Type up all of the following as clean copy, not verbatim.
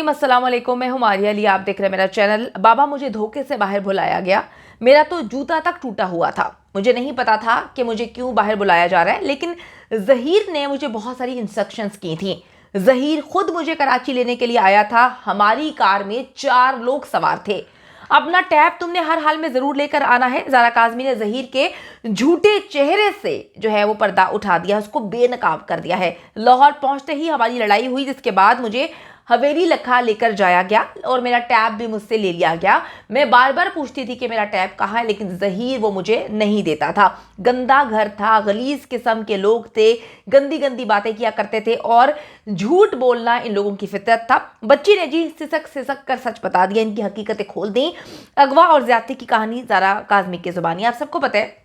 अस्सलाम वालेकुम, मैं हूँ मारिया अली। आप देख रहे हैं मेरा चैनल। बाबा, मुझे धोखे से बाहर बुलाया गया। मेरा तो जूता तक टूटा हुआ था। मुझे नहीं पता था कि मुझे क्यों बाहर बुलाया जा रहा है, लेकिन ज़हीर ने मुझे बहुत सारी इंस्ट्रक्शंस की थी। ज़हीर खुद मुझे कराची लेने के लिए आया था। हमारी कार में 4 लोग सवार थे। अपना टैब तुमने हर हाल में ज़रूर लेकर आना है। ज़ारा काज़मी ने ज़हीर के झूठे चेहरे से जो है वो पर्दा उठा दिया, उसको बेनकाब कर दिया है। लाहौर पहुंचते ही हमारी लड़ाई हुई, जिसके बाद मुझे हवेली लखा लेकर जाया गया और मेरा टैब भी मुझसे ले लिया गया। मैं बार बार पूछती थी कि मेरा टैब कहाँ है, लेकिन ज़हीर वो मुझे नहीं देता था। गंदा घर था, गलीज किस्म के लोग थे, गंदी गंदी बातें किया करते थे और झूठ बोलना इन लोगों की फितरत था। बच्ची ने जी सिसक सिसक कर सच बता दिया, इनकी हकीकतें खोल दी। अगवा और ज्यादती की कहानी ज़ारा काज़मी की ज़ुबानी आप सबको पता है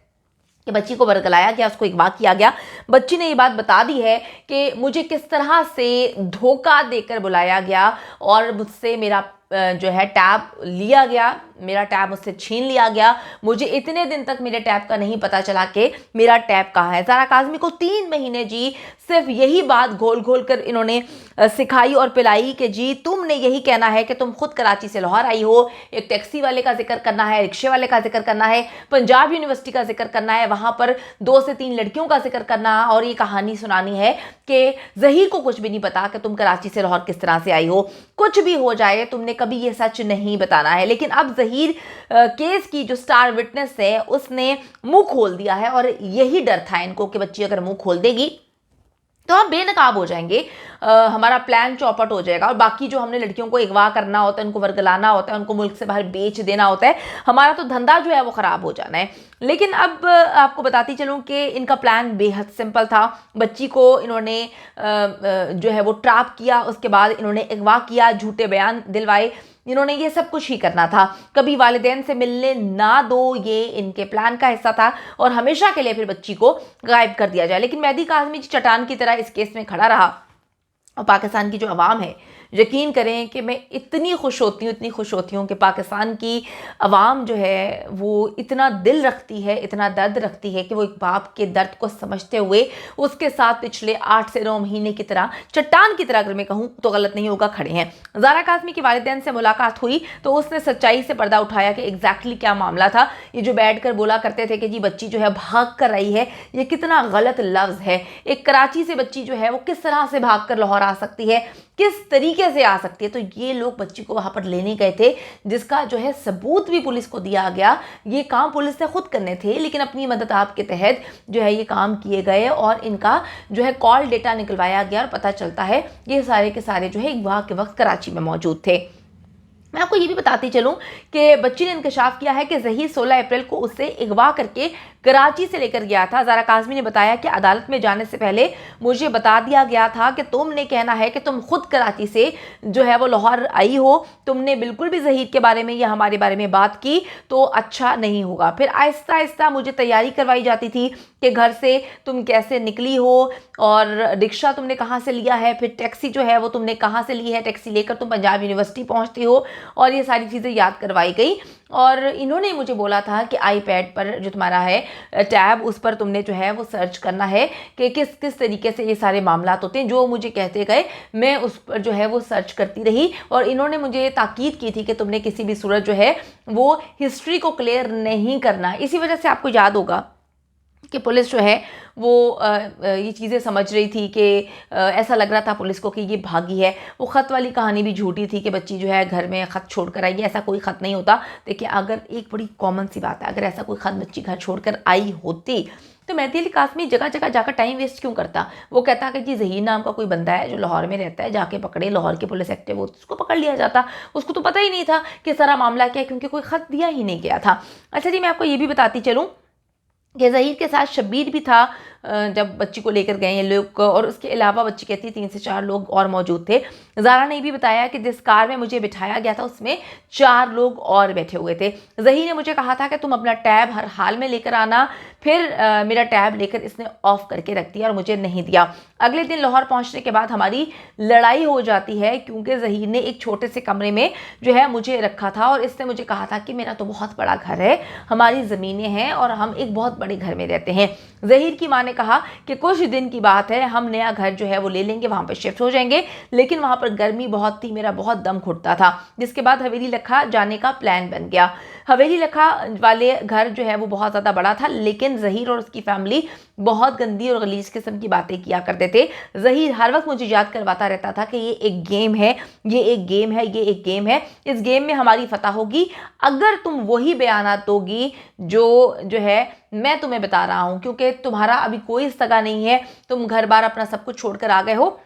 कि बच्ची को बरगलाया गया, उसको अगवा किया गया। बच्ची ने ये बात बता दी है कि मुझे किस तरह से धोखा देकर बुलाया गया और मुझसे मेरा जो है टैब लिया गया, मेरा टैब मुझसे छीन लिया गया। मुझे इतने दिन तक मेरे टैब का नहीं पता चला कि मेरा टैब कहाँ है। ज़ारा काज़मी को 3 महीने जी सिर्फ यही बात घोल घोल कर इन्होंने सिखाई और पिलाई कि जी तुमने यही कहना है कि तुम खुद कराची से लाहौर आई हो। एक टैक्सी वाले का जिक्र करना है, रिक्शे वाले का जिक्र करना है, पंजाब यूनिवर्सिटी का जिक्र करना है, वहाँ पर 2 से 3 लड़कियों का जिक्र करना और ये कहानी सुनानी है कि ज़हीर को कुछ भी नहीं पता कि तुम कराची से लाहौर किस तरह से आई हो। कुछ भी हो जाए, तुमने कभी ये सच नहीं बताना है। लेकिन अब ज़हीर केस की जो स्टार विटनेस है उसने मुंह खोल दिया है और यही डर था इनको कि बच्ची अगर मुंह खोल देगी तो हम बेनकाब हो जाएंगे, हमारा प्लान चौपट हो जाएगा और बाकी जो हमने लड़कियों को अगवा करना होता है, उनको वर्गलाना होता है, उनको मुल्क से बाहर बेच देना होता है, हमारा तो धंधा जो है वो ख़राब हो जाना है। लेकिन अब आपको बताती चलूँ कि इनका प्लान बेहद सिंपल था। बच्ची को इन्होंने जो है वो ट्रैप किया, उसके बाद इन्होंने अगवा किया, झूठे बयान दिलवाए। इन्होंने ये सब कुछ ही करना था। कभी वालिदैन से मिलने ना दो, ये इनके प्लान का हिस्सा था और हमेशा के लिए फिर बच्ची को गायब कर दिया जाए। लेकिन मेहदी काज़मी चट्टान की तरह इस केस में खड़ा रहा और पाकिस्तान की जो अवाम है, यकीन करें कि मैं इतनी खुश होती हूँ कि पाकिस्तान की अवाम जो है वो इतना दिल रखती है, इतना दर्द रखती है कि वो एक बाप के दर्द को समझते हुए उसके साथ पिछले 8 से 9 महीने की तरह चट्टान की तरह, अगर मैं कहूँ तो गलत नहीं होगा, खड़े हैं। ज़ारा काज़मी के वालिदैन से मुलाकात हुई तो उसने सच्चाई से पर्दा उठाया कि एग्जैक्टली क्या मामला था। ये जो बैठ कर बोला करते थे कि जी बच्ची जो है भाग कर रही है, ये कितना गलत लफ्ज़ है। एक कराची से बच्ची जो है वो किस तरह से भाग कर लाहौर आ सकती है, किस तरीके से आ सकती है। तो ये लोग बच्ची को वहाँ पर लेने गए थे, जिसका जो है सबूत भी पुलिस को दिया गया। ये काम पुलिस ने खुद करने थे, लेकिन अपनी मदद आपके तहत जो है ये काम किए गए और इनका जो है कॉल डेटा निकलवाया गया और पता चलता है ये सारे के सारे जो है अगवा के वक्त कराची में मौजूद थे। मैं आपको ये भी बताती चलूँ कि बच्ची ने इंकशाफ किया है कि ज़हीर 16 अप्रैल को उससे अगवा करके कराची से लेकर गया था। ज़ारा काज़मी ने बताया कि अदालत में जाने से पहले मुझे बता दिया गया था कि तुमने कहना है कि तुम खुद कराची से जो है वो लाहौर आई हो, तुमने बिल्कुल भी ज़हीर के बारे में या हमारे बारे में बात की तो अच्छा नहीं होगा। फिर आहिस्ता आहिस्ता मुझे तैयारी करवाई जाती थी कि घर से तुम कैसे निकली हो और रिक्शा तुमने कहाँ से लिया है, फिर टैक्सी जो है वो तुमने कहाँ से ली है, टैक्सी लेकर तुम पंजाब यूनिवर्सिटी पहुँचती हो, और ये सारी चीज़ें याद करवाई गई। और इन्होंने मुझे बोला था कि आईपैड पर जो तुम्हारा है टैब, उस पर तुमने जो है वो सर्च करना है कि किस किस तरीके से ये सारे मामलात होते हैं। जो मुझे कहते गए मैं उस पर जो है वो सर्च करती रही और इन्होंने मुझे ताकीद की थी कि तुमने किसी भी सूरत जो है वो हिस्ट्री को क्लियर नहीं करना। इसी वजह से आपको याद होगा कि पुलिस जो है वो ये चीज़ें समझ रही थी कि ऐसा लग रहा था पुलिस को कि ये भागी है। वो ख़त वाली कहानी भी झूठी थी कि बच्ची जो है घर में ख़त छोड़ कर आई है, ऐसा कोई ख़त नहीं होता। देखिए, अगर एक बड़ी कॉमन सी बात है, अगर ऐसा कोई ख़त बच्ची घर छोड़ कर आई होती तो मेहदी अली काज़मी जगह जगह जाकर टाइम वेस्ट क्यों करता। वो कहता कि जी ज़हीर नाम का कोई बंदा है जो लाहौर में रहता है, जाके पकड़े, लाहौर की पुलिस एक्टिव होती, उसको पकड़ लिया जाता। उसको तो पता ही नहीं था कि सारा मामला क्या है, क्योंकि कोई ख़त दिया ही नहीं गया था। अच्छा जी, मैं आपको ये भी बताती चलूँ कि ज़हीर के साथ शब्बीर भी था जब बच्ची को लेकर गए ये लोग, और उसके अलावा बच्ची कहती 3 से 4 लोग और मौजूद थे। ज़ारा ने भी बताया कि जिस कार में मुझे बिठाया गया था उसमें 4 लोग और बैठे हुए थे। ज़हीर ने मुझे कहा था कि तुम अपना टैब हर हाल में लेकर आना। फिर मेरा टैब लेकर इसने ऑफ करके रख दिया और मुझे नहीं दिया। अगले दिन लाहौर पहुंचने के बाद हमारी लड़ाई हो जाती है, क्योंकि ज़हीर ने एक छोटे से कमरे में जो है मुझे रखा था और इसने मुझे कहा था कि मेरा तो बहुत बड़ा घर है, हमारी ज़मीनें हैं और हम एक बहुत बड़े घर में रहते हैं। ज़हीर की माँ ने कहा कि कुछ दिन की बात है, हम नया घर जो है वो ले लेंगे, वहाँ पर शिफ्ट हो जाएंगे, लेकिन वहाँ पर गर्मी बहुत थी, मेरा बहुत दम घुटता था। जिसके बाद हवेली लखा जाने का प्लान बन गया। हवेली लखा वाले घर जो है वो बहुत ज़्यादा बड़ा था, लेकिन ज़हीर और उसकी फैमिली बहुत गंदी और गलीज किस्म की बातें किया करते थे। ज़हीर हर वक्त मुझे याद करवाता रहता था कि ये एक गेम है, ये एक गेम है, ये एक गेम है, इस गेम में हमारी फतह होगी अगर तुम वही बयानात दोगी जो है मैं तुम्हें बता रहा हूँ, क्योंकि तुम्हारा अभी कोई सगा नहीं है, तुम घर बार अपना सब कुछ छोड़कर आ गए हो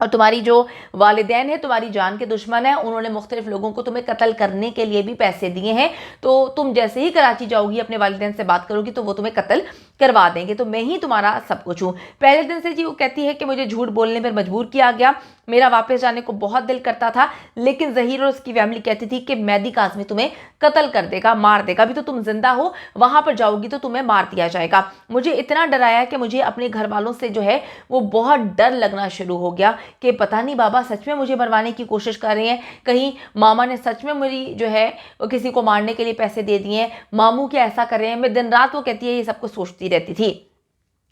और तुम्हारी जो वालिदैन है तुम्हारी जान के दुश्मन है, उन्होंने मुख्तलिफ लोगों को तुम्हें कत्ल करने के लिए भी पैसे दिए हैं। तो तुम जैसे ही कराची जाओगी अपने वालिदैन से बात करोगी तो वो तुम्हें कत्ल करवा देंगे, तो मैं ही तुम्हारा सब कुछ हूँ। पहले दिन से जी वो कहती है कि मुझे झूठ बोलने पर मजबूर किया गया, मेरा वापस जाने को बहुत दिल करता था, लेकिन ज़हीर और उसकी फैमिली कहती थी कि मेहदी काज़मी तुम्हें कत्ल कर देगा, मार देगा, अभी तो तुम जिंदा हो, वहां पर जाओगी तो तुम्हें मार दिया जाएगा। मुझे इतना डराया कि मुझे अपने घर वालों से जो है वो बहुत डर लगना शुरू हो गया कि पता नहीं बाबा सच में मुझे मरवाने की कोशिश कर रहे हैं, कहीं मामा ने सच में मेरी जो है वो किसी को मारने के लिए पैसे दे दिए हैं, मामू क्या ऐसा कर रहे हैं। मैं दिन रात वो कहती है ये सब कुछ सोचती रहती थी।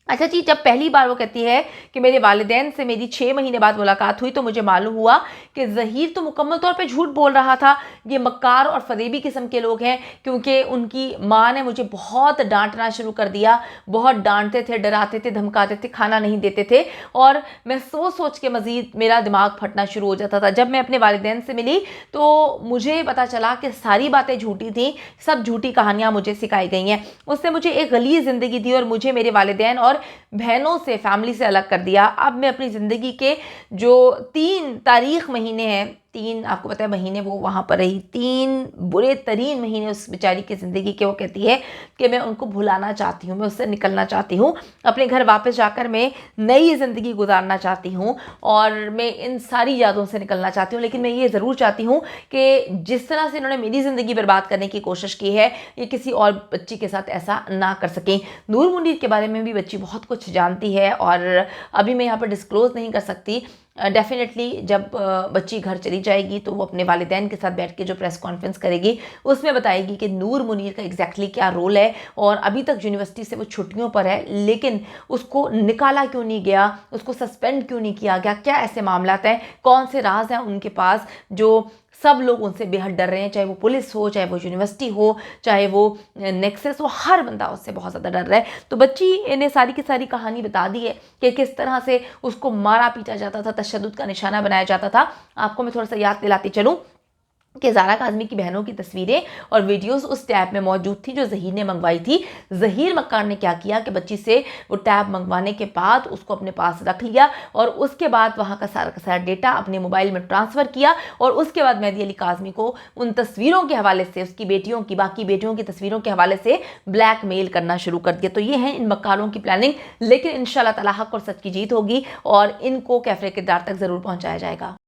अच्छा जी, जब पहली बार वो कहती है कि मेरे वालिदैन से मेरी 6 महीने बाद मुलाकात हुई तो मुझे मालूम हुआ कि ज़हीर तो मुकम्मल तौर पे झूठ बोल रहा था। ये मक्कार और फरेबी किस्म के लोग हैं, क्योंकि उनकी माँ ने मुझे बहुत डांटना शुरू कर दिया, बहुत डांटते थे, डराते थे, धमकाते थे, खाना नहीं देते थे, और मैं सोच सोच के मज़ीद मेरा दिमाग फटना शुरू हो जाता था। जब मैं अपने वालिदैन से मिली तो मुझे पता चला कि सारी बातें झूठी थी, सब झूठी कहानियाँ मुझे सिखाई गई हैं। उसने मुझे एक गलीज़ ज़िंदगी दी और मुझे मेरे वालिदैन और बहनों से, फैमिली से अलग कर दिया। अब मैं अपनी ज़िंदगी के जो 3 तारीख महीने हैं, 3 आपको पता है महीने वो वहाँ पर रही, 3 बुरे तरीन महीने उस बेचारी की ज़िंदगी के, वो कहती है कि मैं उनको भुलाना चाहती हूँ, मैं उससे निकलना चाहती हूँ, अपने घर वापस जाकर मैं नई ज़िंदगी गुजारना चाहती हूँ और मैं इन सारी यादों से निकलना चाहती हूँ। लेकिन मैं ये ज़रूर चाहती हूँ कि जिस तरह से इन्होंने मेरी ज़िंदगी बर्बाद करने की कोशिश की है, ये किसी और बच्ची के साथ ऐसा ना कर सकें। नूर मुनीर के बारे में भी बच्ची बहुत कुछ जानती है और अभी मैं यहाँ पर डिस्क्लोज़ नहीं कर सकती। डेफिनेटली जब बच्ची घर चली जाएगी तो वो अपने वालिदैन के साथ बैठ के जो प्रेस कॉन्फ्रेंस करेगी उसमें बताएगी कि नूर मुनीर का एग्जैक्टली क्या रोल है, और अभी तक यूनिवर्सिटी से वो छुट्टियों पर है, लेकिन उसको निकाला क्यों नहीं गया, उसको सस्पेंड क्यों नहीं किया गया, क्या ऐसे मामलात हैं, कौन से राज हैं उनके पास जो सब लोग उनसे बेहद डर रहे हैं, चाहे वो पुलिस हो, चाहे वो यूनिवर्सिटी हो, चाहे वो नेक्सस हो, हर बंदा उससे बहुत ज़्यादा डर रहा है। तो बच्ची ने सारी की सारी कहानी बता दी है कि किस तरह से उसको मारा पीटा जाता था, तशद्दुद का निशाना बनाया जाता था। आपको मैं थोड़ा सा याद दिलाती चलूँ कि ज़ारा काज़मी की बहनों की तस्वीरें और वीडियोस उस टैब में मौजूद थी जो ज़हीर ने मंगवाई थी। ज़हीर मक्कार ने क्या किया कि बच्ची से वो टैब मंगवाने के बाद उसको अपने पास रख लिया और उसके बाद वहाँ का सारा डेटा अपने मोबाइल में ट्रांसफ़र किया, और उसके बाद मेहदी अली काज़मी को उन तस्वीरों के हवाले से, उसकी बेटियों की, बाकी बेटियों की तस्वीरों के हवाले से ब्लैकमेल करना शुरू कर दिया। तो ये है इन मक्कारों की प्लानिंग, लेकिन इंशाल्लाह ताला हक और सच की जीत होगी और इनको कैफ़े किरदार तक ज़रूर पहुँचाया जाएगा।